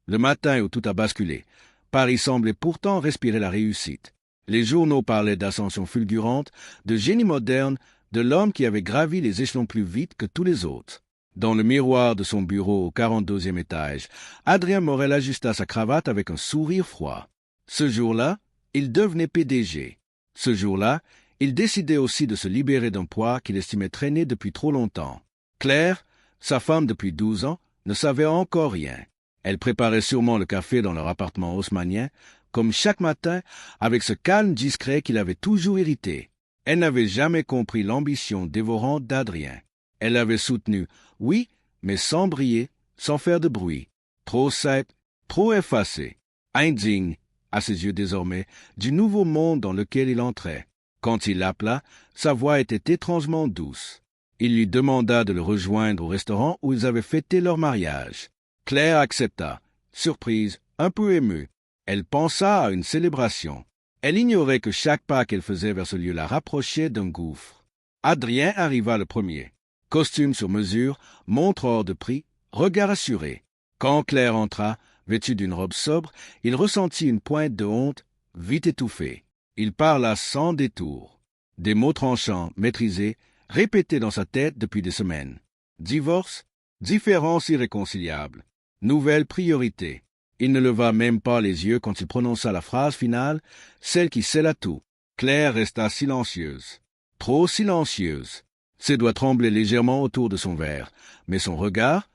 Le matin où tout a basculé, Paris semblait pourtant respirer la réussite. Les journaux parlaient d'ascension fulgurante, de génie moderne, de l'homme qui avait gravi les échelons plus vite que tous les autres. Dans le miroir de son bureau au 42e étage, Adrien Morel ajusta sa cravate avec un sourire froid. Ce jour-là, il devenait PDG. Ce jour-là, il décidait aussi de se libérer d'un poids qu'il estimait traîner depuis trop longtemps. Claire, sa femme depuis 12 ans, ne savait encore rien. Elle préparait sûrement le café dans leur appartement haussmannien, comme chaque matin, avec ce calme discret qui l'avait toujours irrité. Elle n'avait jamais compris l'ambition dévorante d'Adrien. Elle l'avait soutenu, oui, mais sans briller, sans faire de bruit. Trop sec, trop effacé, indigne, à ses yeux désormais, du nouveau monde dans lequel il entrait. Quand il l'appela, sa voix était étrangement douce. Il lui demanda de le rejoindre au restaurant où ils avaient fêté leur mariage. Claire accepta, surprise, un peu émue. Elle pensa à une célébration. Elle ignorait que chaque pas qu'elle faisait vers ce lieu la rapprochait d'un gouffre. Adrien arriva le premier. Costume sur mesure, montre hors de prix, regard assuré. Quand Claire entra, vêtue d'une robe sobre, il ressentit une pointe de honte, vite étouffée. Il parla sans détour. Des mots tranchants, maîtrisés, répétés dans sa tête depuis des semaines. Divorce, différence irréconciliable, nouvelle priorité. Il ne leva même pas les yeux quand il prononça la phrase finale, celle qui scella tout. Claire resta silencieuse. Trop silencieuse. Ses doigts tremblaient légèrement autour de son verre, mais son regard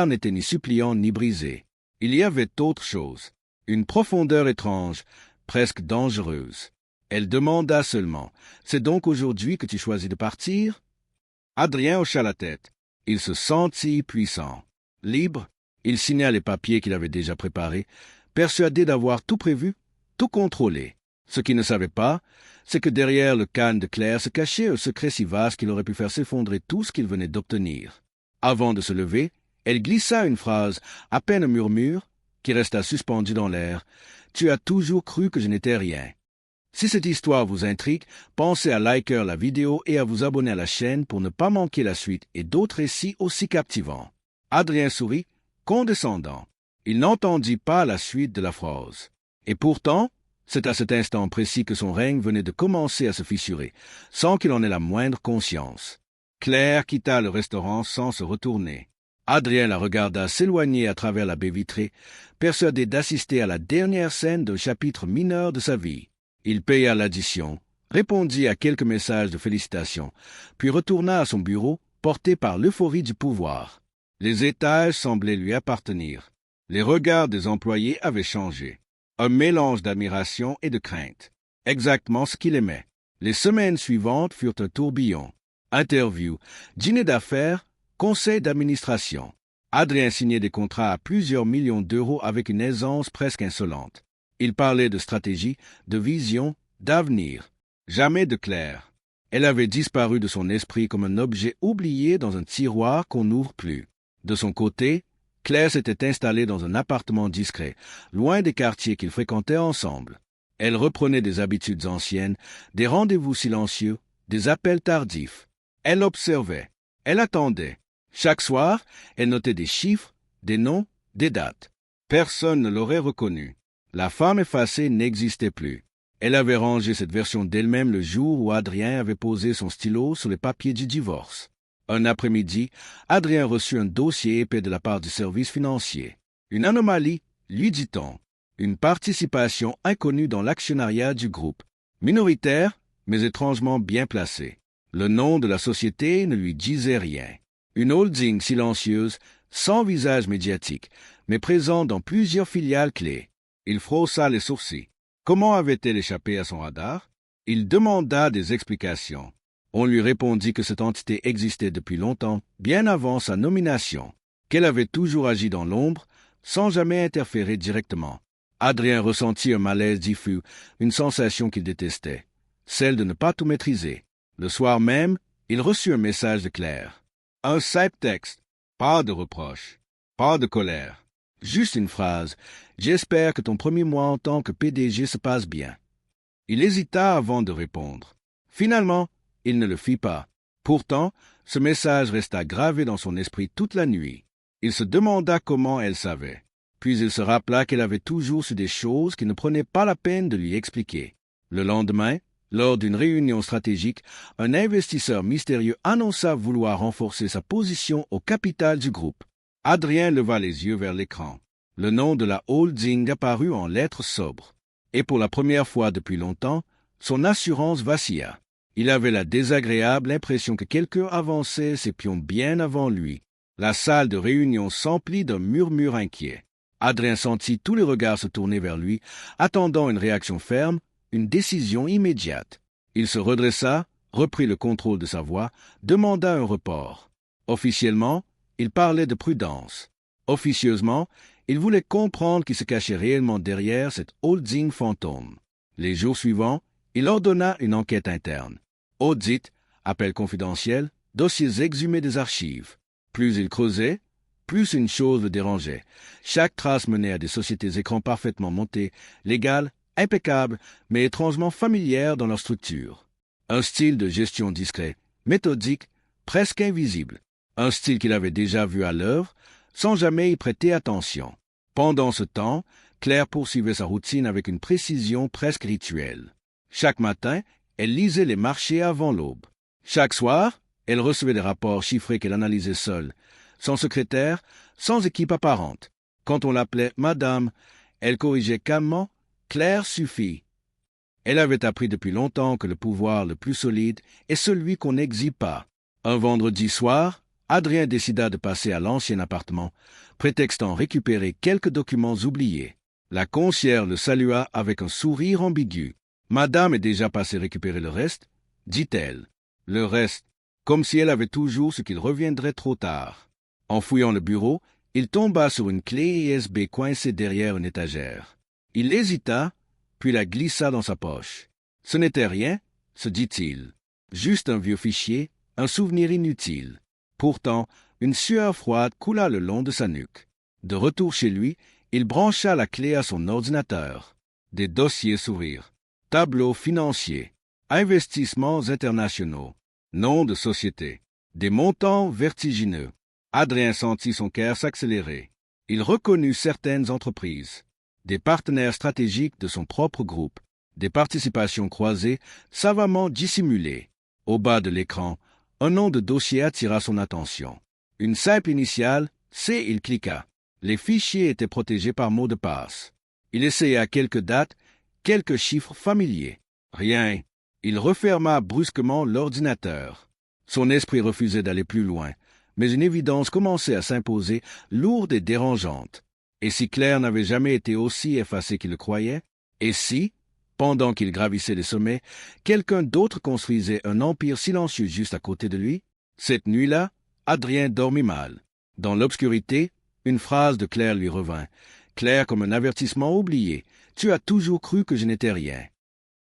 n'était ni suppliant ni brisé. Il y avait autre chose, une profondeur étrange, presque dangereuse. Elle demanda seulement, « C'est donc aujourd'hui que tu choisis de partir ?» Adrien hocha la tête. Il se sentit puissant. Libre, il signa les papiers qu'il avait déjà préparés, persuadé d'avoir tout prévu, tout contrôlé. Ce qu'il ne savait pas, c'est que derrière le calme de Claire se cachait un secret si vaste qu'il aurait pu faire s'effondrer tout ce qu'il venait d'obtenir. Avant de se lever, elle glissa une phrase, à peine un murmure, qui resta suspendu dans l'air. « Tu as toujours cru que je n'étais rien. » Si cette histoire vous intrigue, pensez à liker la vidéo et à vous abonner à la chaîne pour ne pas manquer la suite et d'autres récits aussi captivants. Adrien sourit, condescendant. Il n'entendit pas la suite de la phrase. Et pourtant, c'est à cet instant précis que son règne venait de commencer à se fissurer, sans qu'il en ait la moindre conscience. Claire quitta le restaurant sans se retourner. Adrien la regarda s'éloigner à travers la baie vitrée, persuadé d'assister à la dernière scène d'un chapitre mineur de sa vie. Il paya l'addition, répondit à quelques messages de félicitations, puis retourna à son bureau, porté par l'euphorie du pouvoir. Les étages semblaient lui appartenir. Les regards des employés avaient changé. Un mélange d'admiration et de crainte. Exactement ce qu'il aimait. Les semaines suivantes furent un tourbillon. Interview, dîner d'affaires, conseil d'administration. Adrien signait des contrats à plusieurs millions d'euros avec une aisance presque insolente. Il parlait de stratégie, de vision, d'avenir. Jamais de Claire. Elle avait disparu de son esprit comme un objet oublié dans un tiroir qu'on n'ouvre plus. De son côté, Claire s'était installée dans un appartement discret, loin des quartiers qu'ils fréquentaient ensemble. Elle reprenait des habitudes anciennes, des rendez-vous silencieux, des appels tardifs. Elle observait, elle attendait. Chaque soir, elle notait des chiffres, des noms, des dates. Personne ne l'aurait reconnue. La femme effacée n'existait plus. Elle avait rangé cette version d'elle-même le jour où Adrien avait posé son stylo sur les papiers du divorce. Un après-midi, Adrien reçut un dossier épais de la part du service financier. Une anomalie, lui dit-on. Une participation inconnue dans l'actionnariat du groupe. Minoritaire, mais étrangement bien placée. Le nom de la société ne lui disait rien. Une holding silencieuse, sans visage médiatique, mais présente dans plusieurs filiales clés. Il frossa les sourcils. Comment avait-elle échappé à son radar? Il demanda des explications. On lui répondit que cette entité existait depuis longtemps, bien avant sa nomination, qu'elle avait toujours agi dans l'ombre, sans jamais interférer directement. Adrien ressentit un malaise diffus, une sensation qu'il détestait, celle de ne pas tout maîtriser. Le soir même, il reçut un message de Claire. Un simple texte, pas de reproche, pas de colère. Juste une phrase. « J'espère que ton premier mois en tant que PDG se passe bien. » Il hésita avant de répondre. Finalement, il ne le fit pas. Pourtant, ce message resta gravé dans son esprit toute la nuit. Il se demanda comment elle savait. Puis il se rappela qu'elle avait toujours su des choses qu'il ne prenait pas la peine de lui expliquer. Le lendemain, lors d'une réunion stratégique, un investisseur mystérieux annonça vouloir renforcer sa position au capital du groupe. Adrien leva les yeux vers l'écran. Le nom de la holding apparut en lettres sobres. Et pour la première fois depuis longtemps, son assurance vacilla. Il avait la désagréable impression que quelqu'un avançait ses pions bien avant lui. La salle de réunion s'emplit d'un murmure inquiet. Adrien sentit tous les regards se tourner vers lui, attendant une réaction ferme, une décision immédiate. Il se redressa, reprit le contrôle de sa voix, demanda un report. Officiellement, il parlait de prudence. Officieusement, il voulait comprendre qui se cachait réellement derrière cette holding fantôme. Les jours suivants, il ordonna une enquête interne. Audit, appel confidentiel, dossiers exhumés des archives. Plus il creusait, plus une chose le dérangeait. Chaque trace menait à des sociétés écrans parfaitement montées, légales, impeccables, mais étrangement familières dans leur structure. Un style de gestion discret, méthodique, presque invisible. Un style qu'il avait déjà vu à l'œuvre, sans jamais y prêter attention. Pendant ce temps, Claire poursuivait sa routine avec une précision presque rituelle. Chaque matin, elle lisait les marchés avant l'aube. Chaque soir, elle recevait des rapports chiffrés qu'elle analysait seule, sans secrétaire, sans équipe apparente. Quand on l'appelait « Madame », elle corrigeait calmement « Claire suffit ». Elle avait appris depuis longtemps que le pouvoir le plus solide est celui qu'on n'exhibe pas. Un vendredi soir, Adrien décida de passer à l'ancien appartement, prétextant récupérer quelques documents oubliés. La concierge le salua avec un sourire ambigu. « Madame est déjà passée récupérer le reste ?» dit-elle. Le reste, comme si elle avait toujours ce qu'il reviendrait trop tard. En fouillant le bureau, il tomba sur une clé USB coincée derrière une étagère. Il hésita, puis la glissa dans sa poche. Ce n'était rien, se dit-il. Juste un vieux fichier, un souvenir inutile. Pourtant, une sueur froide coula le long de sa nuque. De retour chez lui, il brancha la clé à son ordinateur. Des dossiers s'ouvrirent. Tableaux financiers, investissements internationaux, noms de sociétés, des montants vertigineux. Adrien sentit son cœur s'accélérer. Il reconnut certaines entreprises, des partenaires stratégiques de son propre groupe, des participations croisées savamment dissimulées. Au bas de l'écran, un nom de dossier attira son attention. Une simple initiale, C, il cliqua. Les fichiers étaient protégés par mot de passe. Il essaya quelques dates, quelques chiffres familiers. Rien. Il referma brusquement l'ordinateur. Son esprit refusait d'aller plus loin, mais une évidence commençait à s'imposer, lourde et dérangeante. Et si Claire n'avait jamais été aussi effacée qu'il le croyait? Et si, pendant qu'il gravissait les sommets, quelqu'un d'autre construisait un empire silencieux juste à côté de lui? Cette nuit-là, Adrien dormit mal. Dans l'obscurité, une phrase de Claire lui revint. Claire comme un avertissement oublié. « Tu as toujours cru que je n'étais rien. »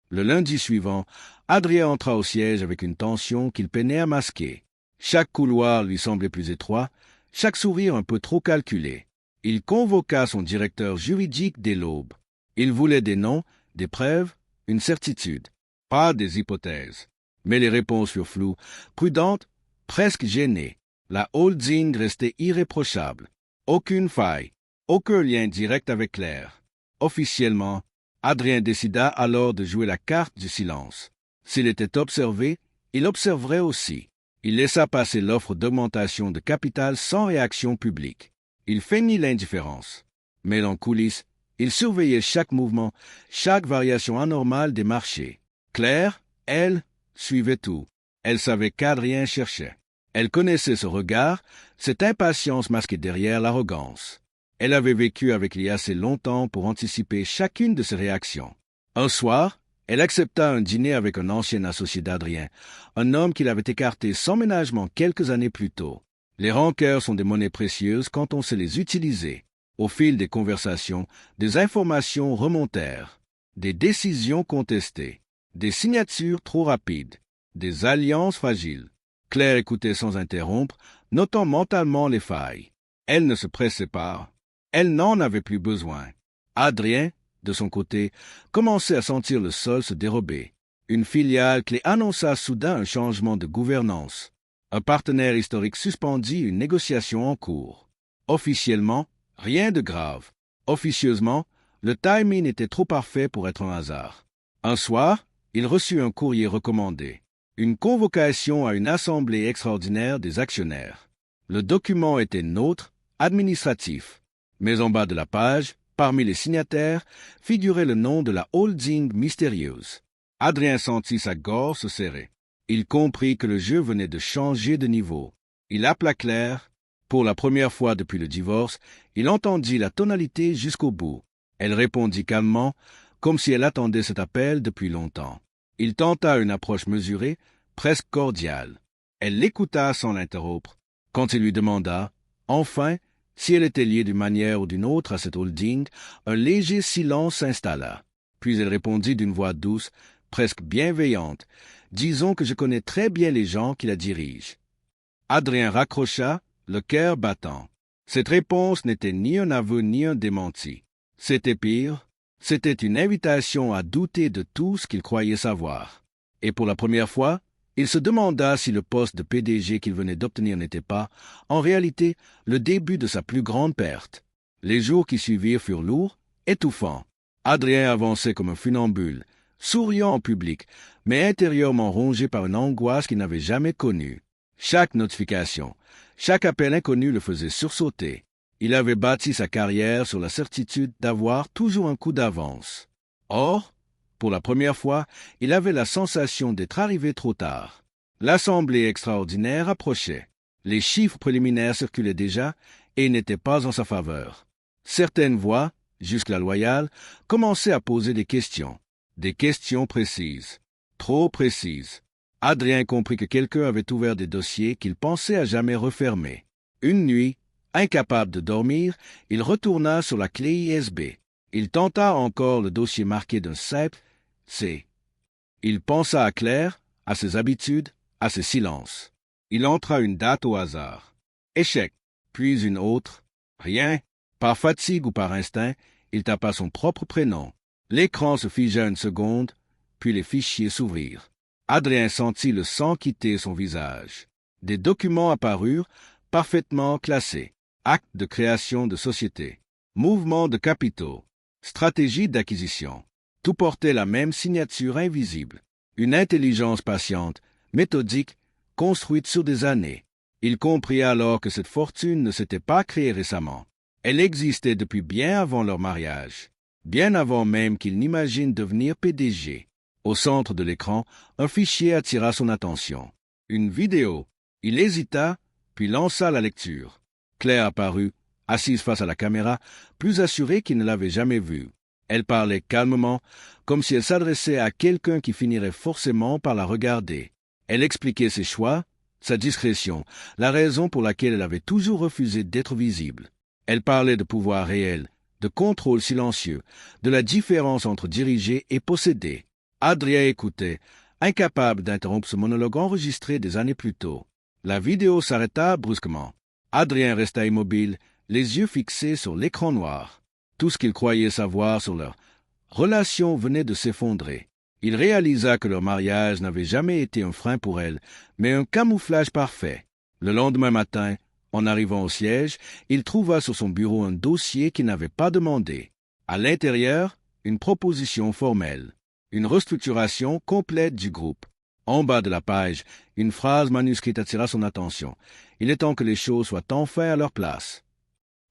Le lundi suivant, Adrien entra au siège avec une tension qu'il peinait à masquer. Chaque couloir lui semblait plus étroit, chaque sourire un peu trop calculé. Il convoqua son directeur juridique dès l'aube. Il voulait des noms, des preuves, une certitude. Pas des hypothèses. Mais les réponses furent floues, prudentes, presque gênées. La holding restait irréprochable. Aucune faille, aucun lien direct avec Claire. Officiellement, Adrien décida alors de jouer la carte du silence. S'il était observé, il observerait aussi. Il laissa passer l'offre d'augmentation de capital sans réaction publique. Il feignit l'indifférence. Mais en coulisses, il surveillait chaque mouvement, chaque variation anormale des marchés. Claire, elle, suivait tout. Elle savait qu'Adrien cherchait. Elle connaissait ce regard, cette impatience masquée derrière l'arrogance. Elle avait vécu avec lui assez longtemps pour anticiper chacune de ses réactions. Un soir, elle accepta un dîner avec un ancien associé d'Adrien, un homme qu'il avait écarté sans ménagement quelques années plus tôt. Les rancœurs sont des monnaies précieuses quand on sait les utiliser. Au fil des conversations, des informations remontèrent, des décisions contestées, des signatures trop rapides, des alliances fragiles. Claire écoutait sans interrompre, notant mentalement les failles. Elle ne se pressait pas. Elle n'en avait plus besoin. Adrien, de son côté, commençait à sentir le sol se dérober. Une filiale clé annonça soudain un changement de gouvernance. Un partenaire historique suspendit une négociation en cours. Officiellement, rien de grave. Officieusement, le timing était trop parfait pour être un hasard. Un soir, il reçut un courrier recommandé, une convocation à une assemblée extraordinaire des actionnaires. Le document était neutre, administratif, mais en bas de la page, parmi les signataires, figurait le nom de la holding mystérieuse. Adrien sentit sa gorge se serrer. Il comprit que le jeu venait de changer de niveau. Il appela Claire. Pour la première fois depuis le divorce, il entendit la tonalité jusqu'au bout. Elle répondit calmement, comme si elle attendait cet appel depuis longtemps. Il tenta une approche mesurée, presque cordiale. Elle l'écouta sans l'interrompre. Quand il lui demanda, enfin, si elle était liée d'une manière ou d'une autre à cette holding, un léger silence s'installa. Puis elle répondit d'une voix douce, presque bienveillante. « Disons que je connais très bien les gens qui la dirigent. » Adrien raccrocha, le cœur battant. Cette réponse n'était ni un aveu ni un démenti. C'était pire, c'était une invitation à douter de tout ce qu'il croyait savoir. Et pour la première fois, il se demanda si le poste de PDG qu'il venait d'obtenir n'était pas, en réalité, le début de sa plus grande perte. Les jours qui suivirent furent lourds, étouffants. Adrien avançait comme un funambule, souriant en public, mais intérieurement rongé par une angoisse qu'il n'avait jamais connue. Chaque notification, chaque appel inconnu le faisait sursauter. Il avait bâti sa carrière sur la certitude d'avoir toujours un coup d'avance. Or, pour la première fois, il avait la sensation d'être arrivé trop tard. L'assemblée extraordinaire approchait. Les chiffres préliminaires circulaient déjà et n'étaient pas en sa faveur. Certaines voix, jusque-là loyales, commençaient à poser des questions précises, trop précises. Adrien comprit que quelqu'un avait ouvert des dossiers qu'il pensait à jamais refermer. Une nuit, incapable de dormir, il retourna sur la clé ISB. Il tenta encore le dossier marqué d'un simple C. Il pensa à Claire, à ses habitudes, à ses silences. Il entra une date au hasard. Échec, puis une autre. Rien. Par fatigue ou par instinct, il tapa son propre prénom. L'écran se figea une seconde, puis les fichiers s'ouvrirent. Adrien sentit le sang quitter son visage. Des documents apparurent, parfaitement classés. Acte de création de société, mouvement de capitaux, stratégie d'acquisition. Tout portait la même signature invisible. Une intelligence patiente, méthodique, construite sur des années. Il comprit alors que cette fortune ne s'était pas créée récemment. Elle existait depuis bien avant leur mariage, bien avant même qu'il n'imagine devenir PDG. Au centre de l'écran, un fichier attira son attention. Une vidéo. Il hésita, puis lança la lecture. Claire apparut, assise face à la caméra, plus assurée qu'il ne l'avait jamais vue. Elle parlait calmement, comme si elle s'adressait à quelqu'un qui finirait forcément par la regarder. Elle expliquait ses choix, sa discrétion, la raison pour laquelle elle avait toujours refusé d'être visible. Elle parlait de pouvoir réel, de contrôle silencieux, de la différence entre diriger et posséder. Adrien écoutait, incapable d'interrompre ce monologue enregistré des années plus tôt. La vidéo s'arrêta brusquement. Adrien resta immobile, les yeux fixés sur l'écran noir. Tout ce qu'il croyait savoir sur leur relation venait de s'effondrer. Il réalisa que leur mariage n'avait jamais été un frein pour elle, mais un camouflage parfait. Le lendemain matin, en arrivant au siège, il trouva sur son bureau un dossier qu'il n'avait pas demandé. À l'intérieur, une proposition formelle. Une restructuration complète du groupe. En bas de la page, une phrase manuscrite attira son attention. Il est temps que les choses soient enfin à leur place.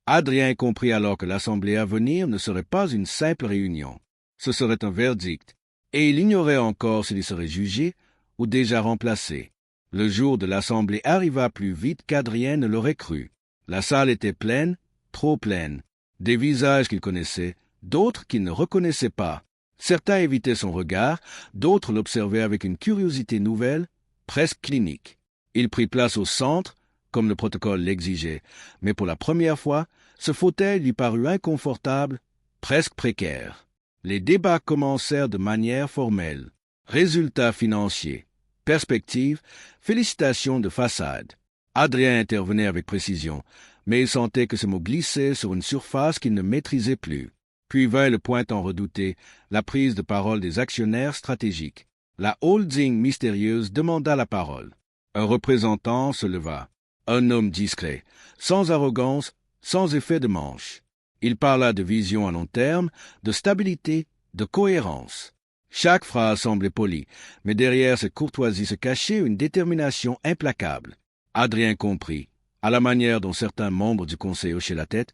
Adrien comprit alors que l'assemblée à venir ne serait pas une simple réunion. Ce serait un verdict, et il ignorait encore s'il y serait jugé ou déjà remplacé. Le jour de l'assemblée arriva plus vite qu'Adrien ne l'aurait cru. La salle était pleine, trop pleine. Des visages qu'il connaissait, d'autres qu'il ne reconnaissait pas. Certains évitaient son regard, d'autres l'observaient avec une curiosité nouvelle, presque clinique. Il prit place au centre, comme le protocole l'exigeait, mais pour la première fois, ce fauteuil lui parut inconfortable, presque précaire. Les débats commencèrent de manière formelle. Résultats financiers, perspectives, félicitations de façade. Adrien intervenait avec précision, mais il sentait que ce mot glissait sur une surface qu'il ne maîtrisait plus. Puis vint le point tant redouté, la prise de parole des actionnaires stratégiques. La holding mystérieuse demanda la parole. Un représentant se leva. Un homme discret, sans arrogance, sans effet de manche. Il parla de vision à long terme, de stabilité, de cohérence. Chaque phrase semblait polie, mais derrière cette courtoisie se cachait une détermination implacable. Adrien comprit, à la manière dont certains membres du conseil hochaient la tête,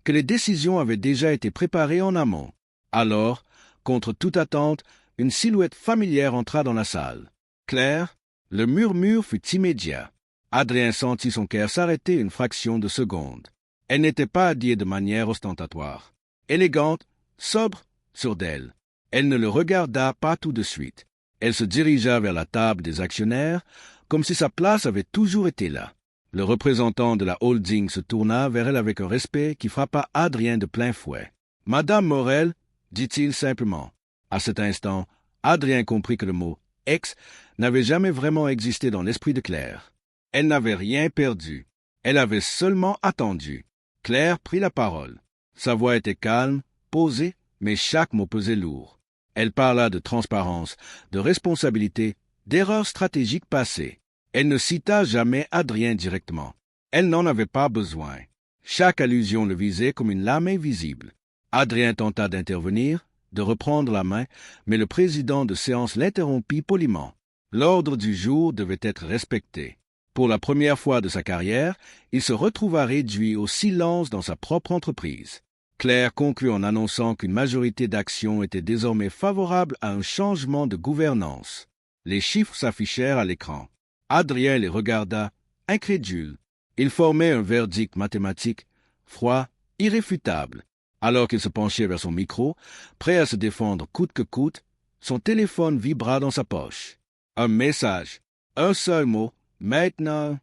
que les décisions avaient déjà été préparées en amont. Alors, contre toute attente, une silhouette familière entra dans la salle. Claire, le murmure fut immédiat. Adrien sentit son cœur s'arrêter une fraction de seconde. Elle n'était pas habillée de manière ostentatoire. Élégante, sobre, sûre d'elle. Elle ne le regarda pas tout de suite. Elle se dirigea vers la table des actionnaires, comme si sa place avait toujours été là. Le représentant de la holding se tourna vers elle avec un respect qui frappa Adrien de plein fouet. « Madame Morel » dit-il simplement. À cet instant, Adrien comprit que le mot « ex » n'avait jamais vraiment existé dans l'esprit de Claire. Elle n'avait rien perdu. Elle avait seulement attendu. Claire prit la parole. Sa voix était calme, posée, mais chaque mot pesait lourd. Elle parla de transparence, de responsabilité, d'erreurs stratégiques passées. Elle ne cita jamais Adrien directement. Elle n'en avait pas besoin. Chaque allusion le visait comme une lame invisible. Adrien tenta d'intervenir, de reprendre la main, mais le président de séance l'interrompit poliment. L'ordre du jour devait être respecté. Pour la première fois de sa carrière, il se retrouva réduit au silence dans sa propre entreprise. Claire conclut en annonçant qu'une majorité d'actions était désormais favorable à un changement de gouvernance. Les chiffres s'affichèrent à l'écran. Adrien les regarda, incrédule. Il formait un verdict mathématique, froid, irréfutable. Alors qu'il se penchait vers son micro, prêt à se défendre coûte que coûte, son téléphone vibra dans sa poche. Un message, un seul mot, maintenant.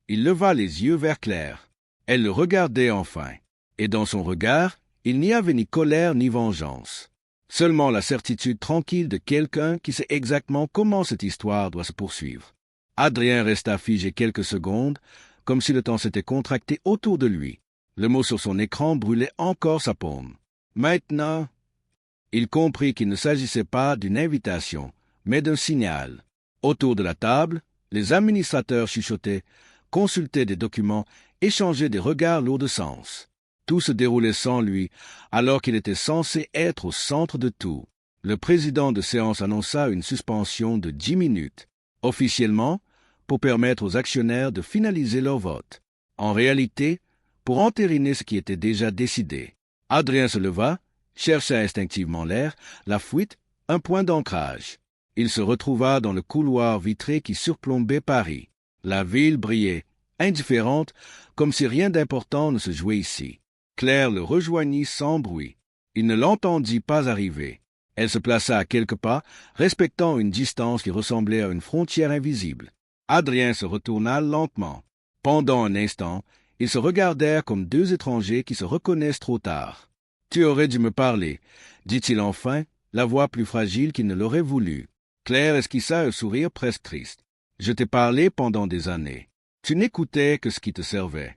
Il leva les yeux vers Claire. Elle le regardait enfin, et dans son regard, il n'y avait ni colère ni vengeance. Seulement la certitude tranquille de quelqu'un qui sait exactement comment cette histoire doit se poursuivre. Adrien resta figé quelques secondes, comme si le temps s'était contracté autour de lui. Le mot sur son écran brûlait encore sa paume. Maintenant, il comprit qu'il ne s'agissait pas d'une invitation, mais d'un signal. Autour de la table, les administrateurs chuchotaient, consultaient des documents, échangeaient des regards lourds de sens. Tout se déroulait sans lui, alors qu'il était censé être au centre de tout. Le président de séance annonça une suspension de 10 minutes, officiellement, pour permettre aux actionnaires de finaliser leur vote. En réalité, pour entériner ce qui était déjà décidé. Adrien se leva, chercha instinctivement l'air, la fuite, un point d'ancrage. Il se retrouva dans le couloir vitré qui surplombait Paris. La ville brillait, indifférente, comme si rien d'important ne se jouait ici. Claire le rejoignit sans bruit. Il ne l'entendit pas arriver. Elle se plaça à quelques pas, respectant une distance qui ressemblait à une frontière invisible. Adrien se retourna lentement. Pendant un instant, ils se regardèrent comme deux étrangers qui se reconnaissent trop tard. « Tu aurais dû me parler, » dit-il enfin, la voix plus fragile qu'il ne l'aurait voulu. Claire esquissa un sourire presque triste. « Je t'ai parlé pendant des années. Tu n'écoutais que ce qui te servait. »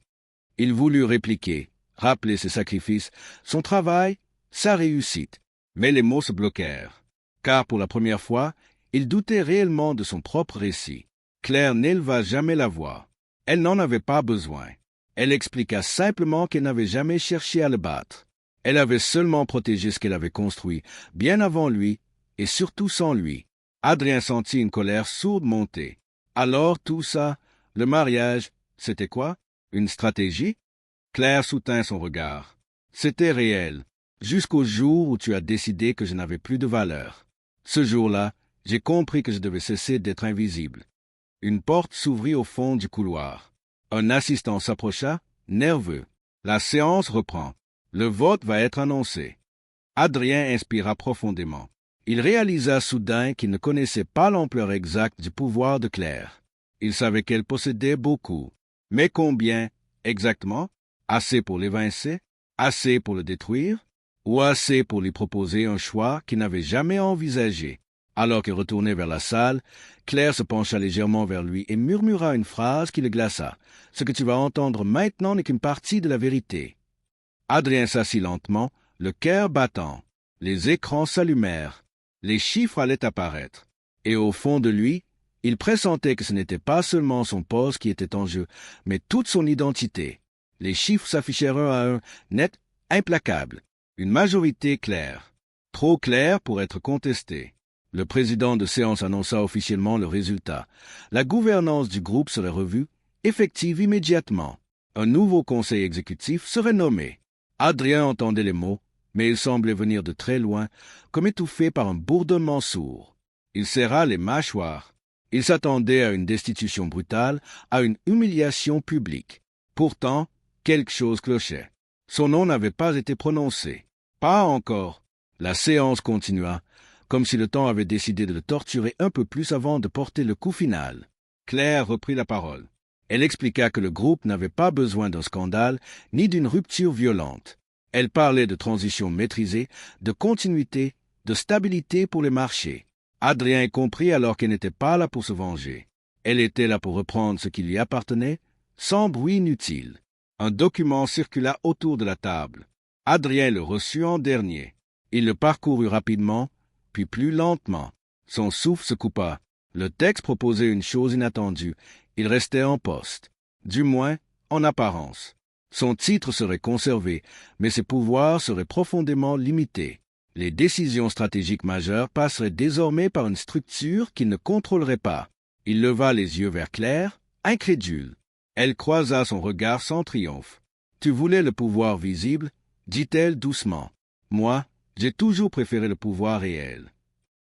Il voulut répliquer, rappeler ses sacrifices, son travail, sa réussite. Mais les mots se bloquèrent. Car pour la première fois, il doutait réellement de son propre récit. Claire n'éleva jamais la voix. Elle n'en avait pas besoin. Elle expliqua simplement qu'elle n'avait jamais cherché à le battre. Elle avait seulement protégé ce qu'elle avait construit, bien avant lui, et surtout sans lui. Adrien sentit une colère sourde monter. Alors tout ça, le mariage, c'était quoi? Une stratégie? Claire soutint son regard. C'était réel, jusqu'au jour où tu as décidé que je n'avais plus de valeur. Ce jour-là, j'ai compris que je devais cesser d'être invisible. Une porte s'ouvrit au fond du couloir. Un assistant s'approcha, nerveux. La séance reprend. Le vote va être annoncé. Adrien inspira profondément. Il réalisa soudain qu'il ne connaissait pas l'ampleur exacte du pouvoir de Claire. Il savait qu'elle possédait beaucoup. Mais combien, exactement? Assez pour l'évincer? Assez pour le détruire? Ou assez pour lui proposer un choix qu'il n'avait jamais envisagé? Alors qu'il retournait vers la salle, Claire se pencha légèrement vers lui et murmura une phrase qui le glaça. « Ce que tu vas entendre maintenant n'est qu'une partie de la vérité. » Adrien s'assit lentement, le cœur battant. Les écrans s'allumèrent. Les chiffres allaient apparaître. Et au fond de lui, il pressentait que ce n'était pas seulement son poste qui était en jeu, mais toute son identité. Les chiffres s'affichèrent un à un, nets, implacable. Une majorité claire. Trop claire pour être contestée. Le président de séance annonça officiellement le résultat. La gouvernance du groupe serait revue, effective immédiatement. Un nouveau conseil exécutif serait nommé. Adrien entendait les mots, mais ils semblaient venir de très loin, comme étouffés par un bourdonnement sourd. Il serra les mâchoires. Il s'attendait à une destitution brutale, à une humiliation publique. Pourtant, quelque chose clochait. Son nom n'avait pas été prononcé. Pas encore. La séance continua, comme si le temps avait décidé de le torturer un peu plus avant de porter le coup final. Claire reprit la parole. Elle expliqua que le groupe n'avait pas besoin d'un scandale ni d'une rupture violente. Elle parlait de transition maîtrisée, de continuité, de stabilité pour les marchés. Adrien comprit alors qu'elle n'était pas là pour se venger. Elle était là pour reprendre ce qui lui appartenait, sans bruit inutile. Un document circula autour de la table. Adrien le reçut en dernier. Il le parcourut rapidement, puis plus lentement. Son souffle se coupa. Le texte proposait une chose inattendue. Il restait en poste, du moins en apparence. Son titre serait conservé, mais ses pouvoirs seraient profondément limités. Les décisions stratégiques majeures passeraient désormais par une structure qu'il ne contrôlerait pas. Il leva les yeux vers Claire, incrédule. Elle croisa son regard sans triomphe. « Tu voulais le pouvoir visible ?» dit-elle doucement. « Moi, j'ai toujours préféré le pouvoir réel. »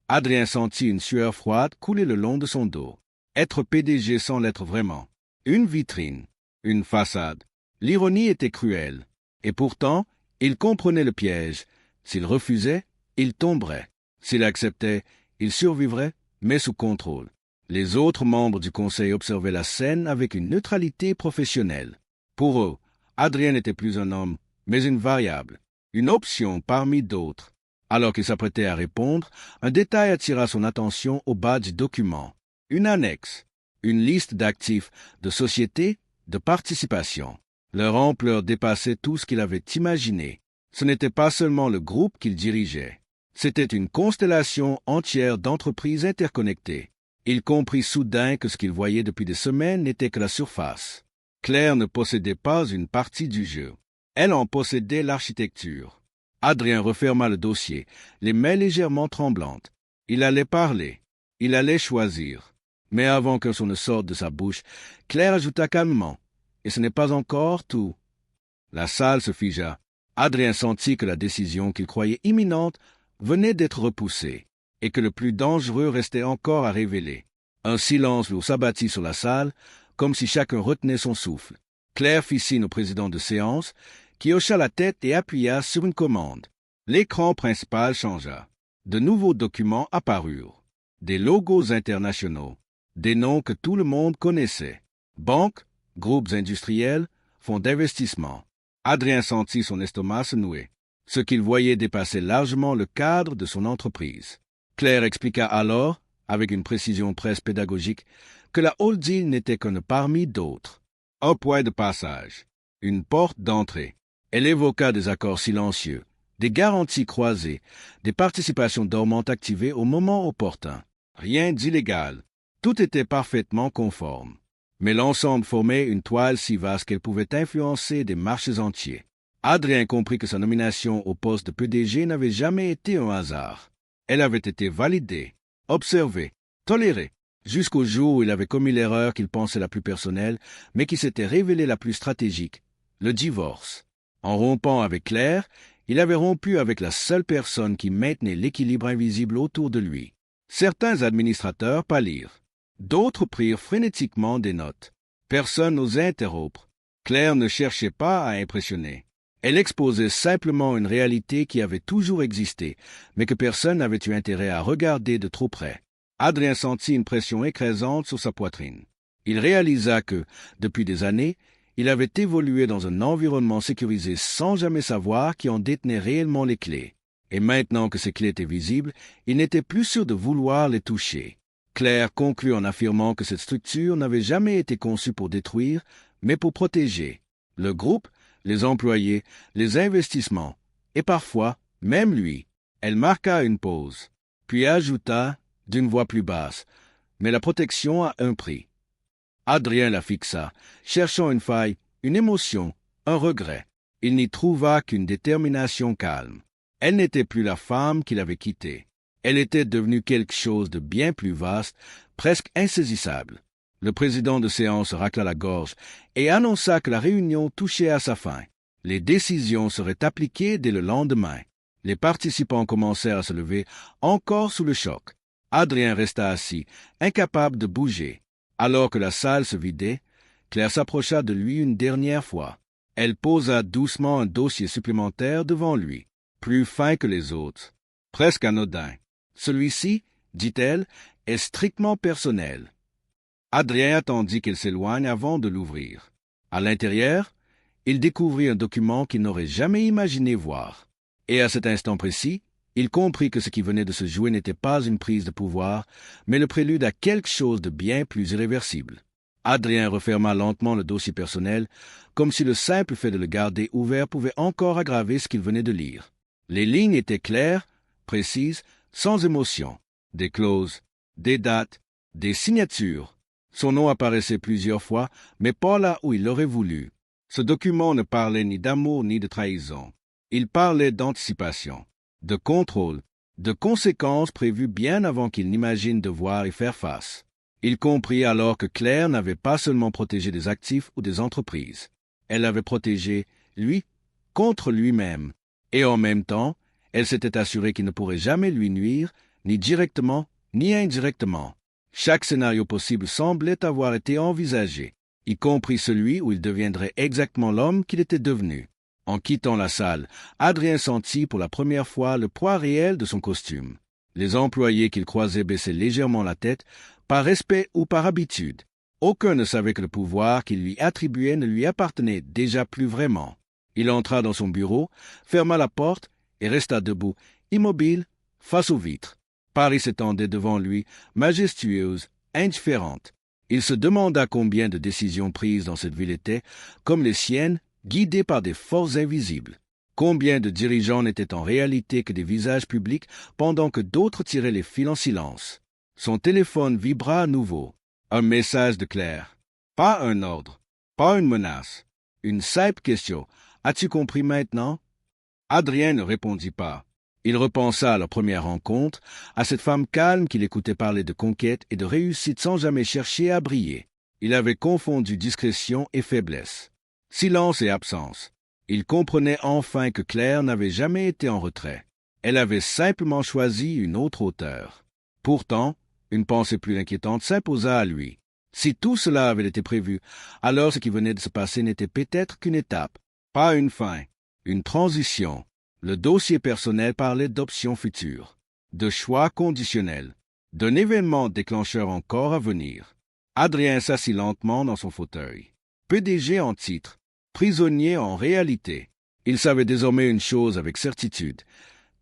Adrien sentit une sueur froide couler le long de son dos. Être PDG sans l'être vraiment. Une vitrine, une façade. L'ironie était cruelle. Et pourtant, il comprenait le piège. S'il refusait, il tomberait. S'il acceptait, il survivrait, mais sous contrôle. Les autres membres du conseil observaient la scène avec une neutralité professionnelle. Pour eux, Adrien n'était plus un homme, mais une variable, une option parmi d'autres. Alors qu'il s'apprêtait à répondre, un détail attira son attention au bas du document. Une annexe, une liste d'actifs, de sociétés, de participations. Leur ampleur dépassait tout ce qu'il avait imaginé. Ce n'était pas seulement le groupe qu'il dirigeait. C'était une constellation entière d'entreprises interconnectées. Il comprit soudain que ce qu'il voyait depuis des semaines n'était que la surface. Claire ne possédait pas une partie du jeu. Elle en possédait l'architecture. Adrien referma le dossier, les mains légèrement tremblantes. Il allait parler. Il allait choisir. Mais avant qu'un son ne sorte de sa bouche, Claire ajouta calmement. Et ce n'est pas encore tout. La salle se figea. Adrien sentit que la décision qu'il croyait imminente venait d'être repoussée, et que le plus dangereux restait encore à révéler. Un silence lourd s'abattit sur la salle, comme si chacun retenait son souffle. Claire fit signe au président de séance, qui hocha la tête et appuya sur une commande. L'écran principal changea. De nouveaux documents apparurent. Des logos internationaux. Des noms que tout le monde connaissait. Banques, groupes industriels, fonds d'investissement. Adrien sentit son estomac se nouer. Ce qu'il voyait dépassait largement le cadre de son entreprise. Claire expliqua alors, avec une précision presque pédagogique, que la holding n'était qu'un parmi d'autres. Un point de passage. Une porte d'entrée. Elle évoqua des accords silencieux, des garanties croisées, des participations dormantes activées au moment opportun. Rien d'illégal. Tout était parfaitement conforme. Mais l'ensemble formait une toile si vaste qu'elle pouvait influencer des marchés entiers. Adrien comprit que sa nomination au poste de PDG n'avait jamais été un hasard. Elle avait été validée, observée, tolérée, jusqu'au jour où il avait commis l'erreur qu'il pensait la plus personnelle, mais qui s'était révélée la plus stratégique, le divorce. En rompant avec Claire, il avait rompu avec la seule personne qui maintenait l'équilibre invisible autour de lui. Certains administrateurs pâlirent. D'autres prirent frénétiquement des notes. Personne n'osait interrompre. Claire ne cherchait pas à impressionner. Elle exposait simplement une réalité qui avait toujours existé, mais que personne n'avait eu intérêt à regarder de trop près. Adrien sentit une pression écrasante sur sa poitrine. Il réalisa que, depuis des années, il avait évolué dans un environnement sécurisé sans jamais savoir qui en détenait réellement les clés. Et maintenant que ces clés étaient visibles, il n'était plus sûr de vouloir les toucher. Claire conclut en affirmant que cette structure n'avait jamais été conçue pour détruire, mais pour protéger. Le groupe, les employés, les investissements, et parfois, même lui. Elle marqua une pause, puis ajouta, d'une voix plus basse, « Mais la protection a un prix. » Adrien la fixa, cherchant une faille, une émotion, un regret. Il n'y trouva qu'une détermination calme. Elle n'était plus la femme qu'il avait quittée. Elle était devenue quelque chose de bien plus vaste, presque insaisissable. Le président de séance racla la gorge et annonça que la réunion touchait à sa fin. Les décisions seraient appliquées dès le lendemain. Les participants commencèrent à se lever, encore sous le choc. Adrien resta assis, incapable de bouger. Alors que la salle se vidait, Claire s'approcha de lui une dernière fois. Elle posa doucement un dossier supplémentaire devant lui, plus fin que les autres, presque anodin. Celui-ci, dit-elle, est strictement personnel. Adrien attendit qu'elle s'éloigne avant de l'ouvrir. À l'intérieur, il découvrit un document qu'il n'aurait jamais imaginé voir. Et à cet instant précis, il comprit que ce qui venait de se jouer n'était pas une prise de pouvoir, mais le prélude à quelque chose de bien plus irréversible. Adrien referma lentement le dossier personnel, comme si le simple fait de le garder ouvert pouvait encore aggraver ce qu'il venait de lire. Les lignes étaient claires, précises, sans émotion. Des clauses, des dates, des signatures. Son nom apparaissait plusieurs fois, mais pas là où il l'aurait voulu. Ce document ne parlait ni d'amour ni de trahison. Il parlait d'anticipation, de contrôle, de conséquences prévues bien avant qu'il n'imagine devoir y faire face. Il comprit alors que Claire n'avait pas seulement protégé des actifs ou des entreprises. Elle l'avait protégé, lui, contre lui-même. Et en même temps, elle s'était assurée qu'il ne pourrait jamais lui nuire, ni directement, ni indirectement. Chaque scénario possible semblait avoir été envisagé, y compris celui où il deviendrait exactement l'homme qu'il était devenu. En quittant la salle, Adrien sentit pour la première fois le poids réel de son costume. Les employés qu'il croisait baissaient légèrement la tête, par respect ou par habitude. Aucun ne savait que le pouvoir qu'il lui attribuait ne lui appartenait déjà plus vraiment. Il entra dans son bureau, ferma la porte et resta debout, immobile, face aux vitres. Paris s'étendait devant lui, majestueuse, indifférente. Il se demanda combien de décisions prises dans cette ville étaient, comme les siennes, guidées par des forces invisibles. Combien de dirigeants n'étaient en réalité que des visages publics pendant que d'autres tiraient les fils en silence. Son téléphone vibra à nouveau. Un message de Claire. Pas un ordre, pas une menace. Une simple question. As-tu compris maintenant? Adrien ne répondit pas. Il repensa à leur première rencontre, à cette femme calme qu'il écoutait parler de conquête et de réussite sans jamais chercher à briller. Il avait confondu discrétion et faiblesse, silence et absence. Il comprenait enfin que Claire n'avait jamais été en retrait. Elle avait simplement choisi une autre hauteur. Pourtant, une pensée plus inquiétante s'imposa à lui. Si tout cela avait été prévu, alors ce qui venait de se passer n'était peut-être qu'une étape, pas une fin, une transition. Le dossier personnel parlait d'options futures, de choix conditionnels, d'un événement déclencheur encore à venir. Adrien s'assit lentement dans son fauteuil. PDG en titre, prisonnier en réalité. Il savait désormais une chose avec certitude.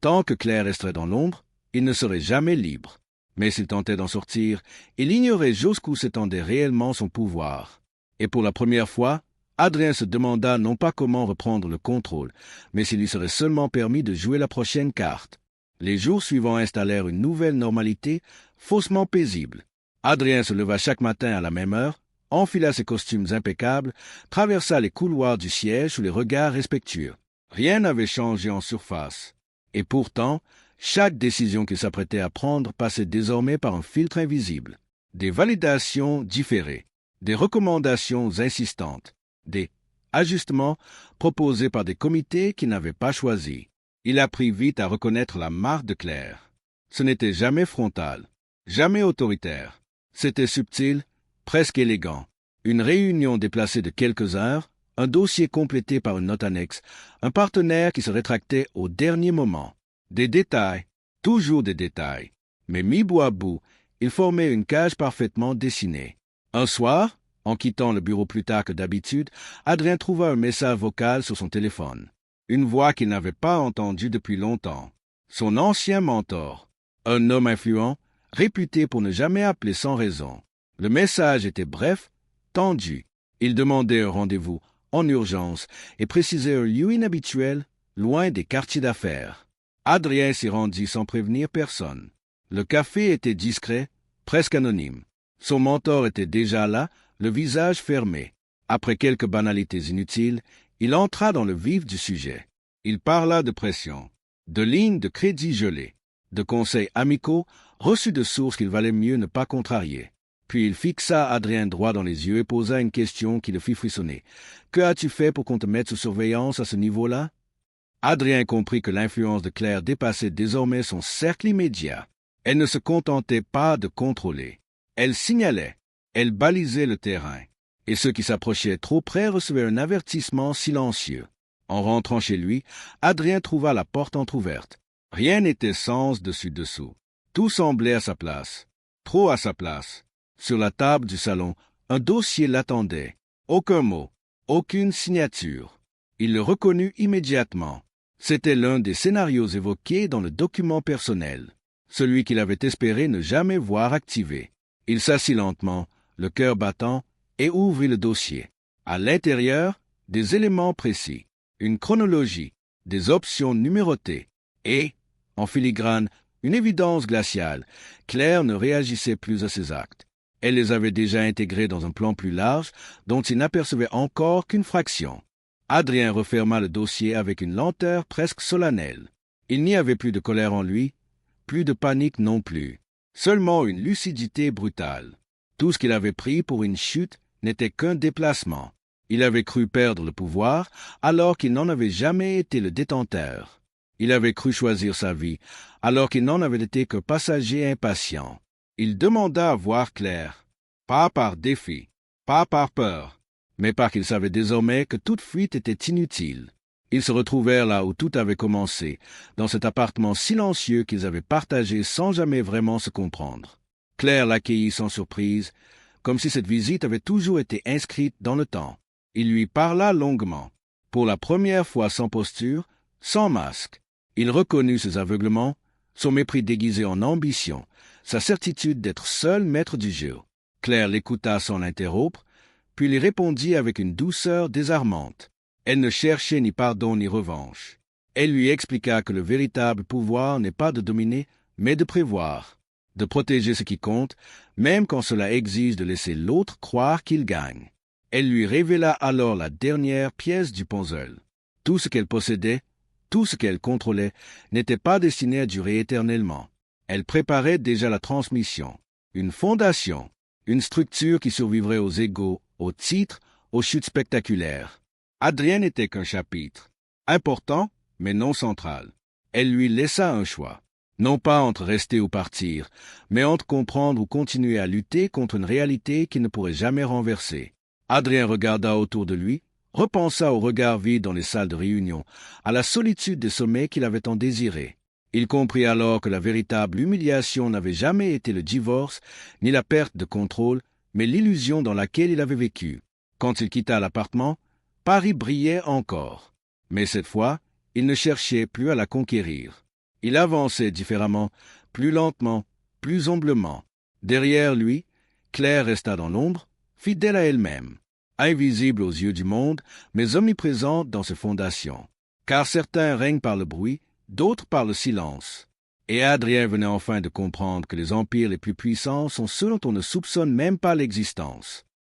Tant que Claire resterait dans l'ombre, il ne serait jamais libre. Mais s'il tentait d'en sortir, il ignorait jusqu'où s'étendait réellement son pouvoir. Et pour la première fois, Adrien se demanda non pas comment reprendre le contrôle, mais s'il lui serait seulement permis de jouer la prochaine carte. Les jours suivants installèrent une nouvelle normalité, faussement paisible. Adrien se leva chaque matin à la même heure, enfila ses costumes impeccables, traversa les couloirs du siège sous les regards respectueux. Rien n'avait changé en surface. Et pourtant, chaque décision qu'il s'apprêtait à prendre passait désormais par un filtre invisible. Des validations différées, des recommandations insistantes, des ajustements proposés par des comités qu'il n'avait pas choisis. Il apprit vite à reconnaître la marque de Claire. Ce n'était jamais frontal, jamais autoritaire. C'était subtil, presque élégant. Une réunion déplacée de quelques heures, un dossier complété par une note annexe, un partenaire qui se rétractait au dernier moment. Des détails, toujours des détails. Mais mis bout à bout, ils formaient une cage parfaitement dessinée. Un soir, en quittant le bureau plus tard que d'habitude, Adrien trouva un message vocal sur son téléphone. Une voix qu'il n'avait pas entendue depuis longtemps. Son ancien mentor, un homme influent, réputé pour ne jamais appeler sans raison. Le message était bref, tendu. Il demandait un rendez-vous en urgence et précisait un lieu inhabituel, loin des quartiers d'affaires. Adrien s'y rendit sans prévenir personne. Le café était discret, presque anonyme. Son mentor était déjà là, le visage fermé. Après quelques banalités inutiles, Il entra dans le vif du sujet. Il parla de pression, de lignes de crédit gelées, de conseils amicaux reçus de sources qu'il valait mieux ne pas contrarier. Puis il fixa Adrien droit dans les yeux et posa une question qui le fit frissonner. « Que as-tu fait pour qu'on te mette sous surveillance à ce niveau-là » Adrien comprit que l'influence de Claire dépassait désormais son cercle immédiat. Elle ne se contentait pas de contrôler. Elle signalait, elle balisait le terrain. Et ceux qui s'approchaient trop près recevaient un avertissement silencieux. En rentrant chez lui, Adrien trouva la porte entr'ouverte. Rien n'était sens dessus-dessous. Tout semblait à sa place. Trop à sa place. Sur la table du salon, un dossier l'attendait. Aucun mot, aucune signature. Il le reconnut immédiatement. C'était l'un des scénarios évoqués dans le document personnel, celui qu'il avait espéré ne jamais voir activé. Il s'assit lentement, le cœur battant, et ouvrit le dossier. À l'intérieur, des éléments précis, une chronologie, des options numérotées, et, en filigrane, une évidence glaciale. Claire ne réagissait plus à ses actes. Elle les avait déjà intégrés dans un plan plus large, dont il n'apercevait encore qu'une fraction. Adrien referma le dossier avec une lenteur presque solennelle. Il n'y avait plus de colère en lui, plus de panique non plus, seulement une lucidité brutale. Tout ce qu'il avait pris pour une chute n'était qu'un déplacement. Il avait cru perdre le pouvoir alors qu'il n'en avait jamais été le détenteur. Il avait cru choisir sa vie alors qu'il n'en avait été que passager impatient. Il demanda à voir clair, pas par défi, pas par peur, mais parce qu'il savait désormais que toute fuite était inutile. Ils se retrouvèrent là où tout avait commencé, dans cet appartement silencieux qu'ils avaient partagé sans jamais vraiment se comprendre. Claire l'accueillit sans surprise, comme si cette visite avait toujours été inscrite dans le temps. Il lui parla longuement, pour la première fois sans posture, sans masque. Il reconnut ses aveuglements, son mépris déguisé en ambition, sa certitude d'être seul maître du jeu. Claire l'écouta sans l'interrompre, puis lui répondit avec une douceur désarmante. Elle ne cherchait ni pardon ni revanche. Elle lui expliqua que le véritable pouvoir n'est pas de dominer, mais de prévoir, de protéger ce qui compte, même quand cela exige de laisser l'autre croire qu'il gagne. Elle lui révéla alors la dernière pièce du puzzle. Tout ce qu'elle possédait, tout ce qu'elle contrôlait, n'était pas destiné à durer éternellement. Elle préparait déjà la transmission, une fondation, une structure qui survivrait aux égos, aux titres, aux chutes spectaculaires. Adrien n'était qu'un chapitre, important, mais non central. Elle lui laissa un choix, non pas entre rester ou partir, mais entre comprendre ou continuer à lutter contre une réalité qui ne pourrait jamais renverser. Adrien regarda autour de lui, repensa au regard vide dans les salles de réunion, à la solitude des sommets qu'il avait tant désirés. Il comprit alors que la véritable humiliation n'avait jamais été le divorce, ni la perte de contrôle, mais l'illusion dans laquelle il avait vécu. Quand il quitta l'appartement, Paris brillait encore. Mais cette fois, il ne cherchait plus à la conquérir. Il avançait différemment, plus lentement, plus humblement. Derrière lui, Claire resta dans l'ombre, fidèle à elle-même, invisible aux yeux du monde, mais omniprésente dans ses fondations. Car certains règnent par le bruit, d'autres par le silence. Et Adrien venait enfin de comprendre que les empires les plus puissants sont ceux dont on ne soupçonne même pas l'existence.